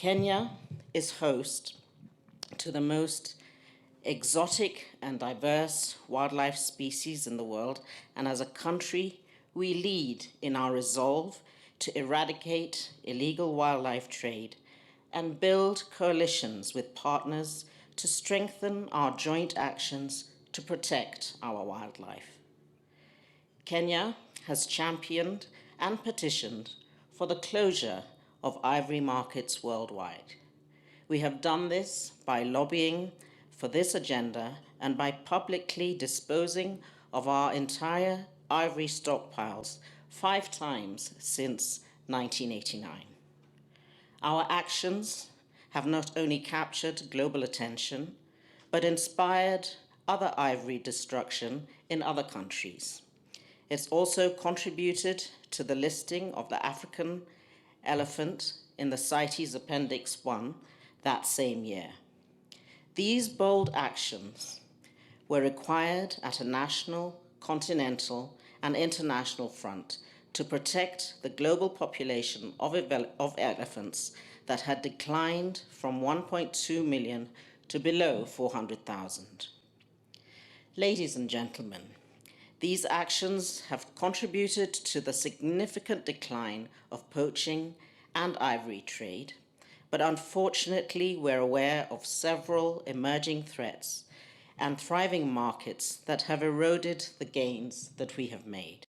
Kenya is host to the most exotic and diverse wildlife species in the world, and as a country, we lead in our resolve to eradicate illegal wildlife trade and build coalitions with partners to strengthen our joint actions to protect our wildlife. Kenya has championed and petitioned for the closure of ivory markets worldwide. We have done this by lobbying for this agenda and by publicly disposing of our entire ivory stockpiles 5 times since 1989. Our actions have not only captured global attention, but inspired other ivory destruction in other countries. It's also contributed to the listing of the African elephant in the CITES Appendix 1 that same year. These bold actions were required at a national, continental, and international front to protect the global population of elephants that had declined from 1.2 million to below 400,000. Ladies and gentlemen, these actions have contributed to the significant decline of poaching and ivory trade, but unfortunately we're aware of several emerging threats and thriving markets that have eroded the gains that we have made.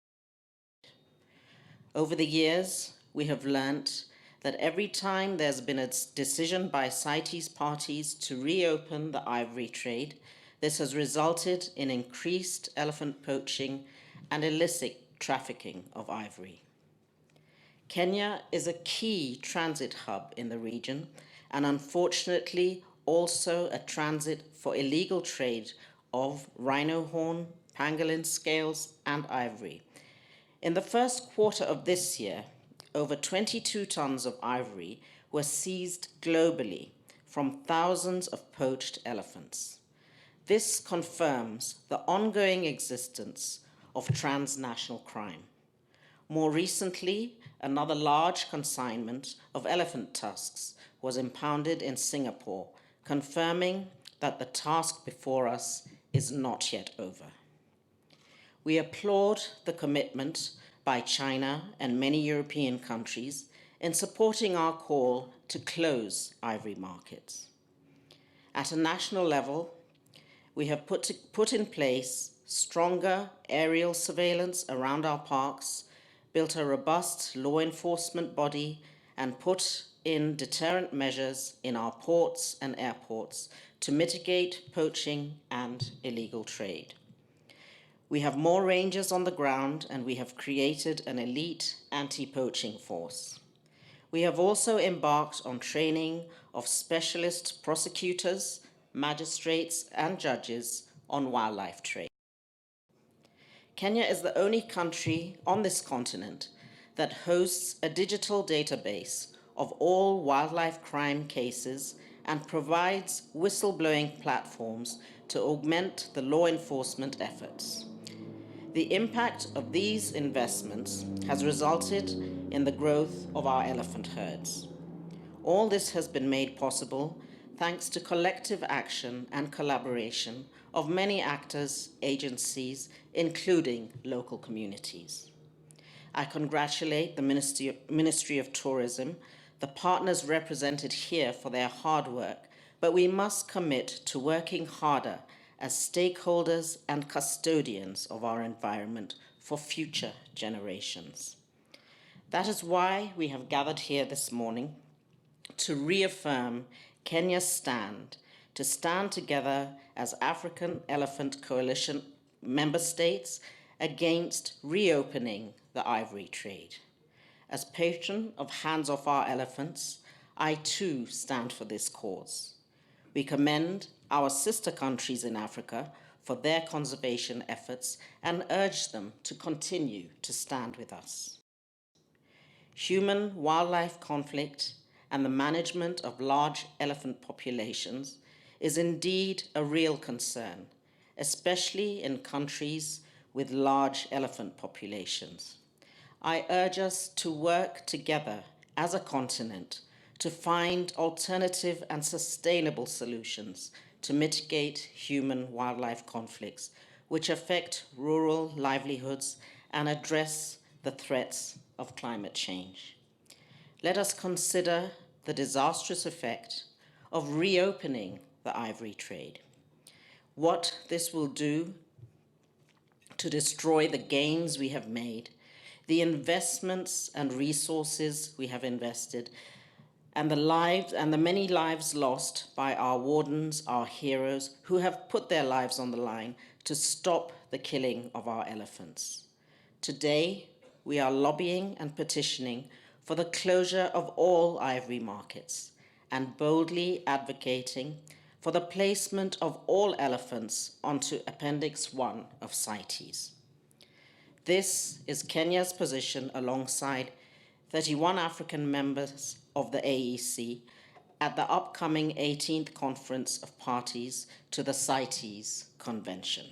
Over the years, we have learnt that every time there's been a decision by CITES parties to reopen the ivory trade, this has resulted in increased elephant poaching and illicit trafficking of ivory. Kenya is a key transit hub in the region and unfortunately also a transit for illegal trade of rhino horn, pangolin scales, and ivory. In the first quarter of this year, over 22 tons of ivory were seized globally from thousands of poached elephants. This confirms the ongoing existence of transnational crime. More recently, another large consignment of elephant tusks was impounded in Singapore, confirming that the task before us is not yet over. We applaud the commitment by China and many European countries in supporting our call to close ivory markets. At a national level, we have put in place stronger aerial surveillance around our parks, built a robust law enforcement body, and put in deterrent measures in our ports and airports to mitigate poaching and illegal trade. We have more rangers on the ground, and we have created an elite anti-poaching force. We have also embarked on training of specialist prosecutors, magistrates, and judges on wildlife trade. Kenya is the only country on this continent that hosts a digital database of all wildlife crime cases and provides whistleblowing platforms to augment the law enforcement efforts. The impact of these investments has resulted in the growth of our elephant herds. All this has been made possible thanks to collective action and collaboration of many actors, agencies, including local communities. I congratulate the Ministry of Tourism, the partners represented here for their hard work, but we must commit to working harder as stakeholders and custodians of our environment for future generations. That is why we have gathered here this morning to reaffirm Kenya's stand, to stand together as African Elephant Coalition member states against reopening the ivory trade. As patron of Hands Off Our Elephants, I too stand for this cause. We commend our sister countries in Africa for their conservation efforts and urge them to continue to stand with us. Human-wildlife conflict and the management of large elephant populations is indeed a real concern, especially in countries with large elephant populations. I urge us to work together as a continent to find alternative and sustainable solutions to mitigate human-wildlife conflicts which affect rural livelihoods and address the threats of climate change. Let us consider the disastrous effect of reopening the ivory trade, what this will do to destroy the gains we have made, the investments and resources we have invested, and the many lives lost by our wardens, our heroes, who have put their lives on the line to stop the killing of our elephants. Today, we are lobbying and petitioning for the closure of all ivory markets and boldly advocating for the placement of all elephants onto Appendix 1 of CITES. This is Kenya's position alongside 31 African members of the AEC at the upcoming 18th Conference of Parties to the CITES Convention.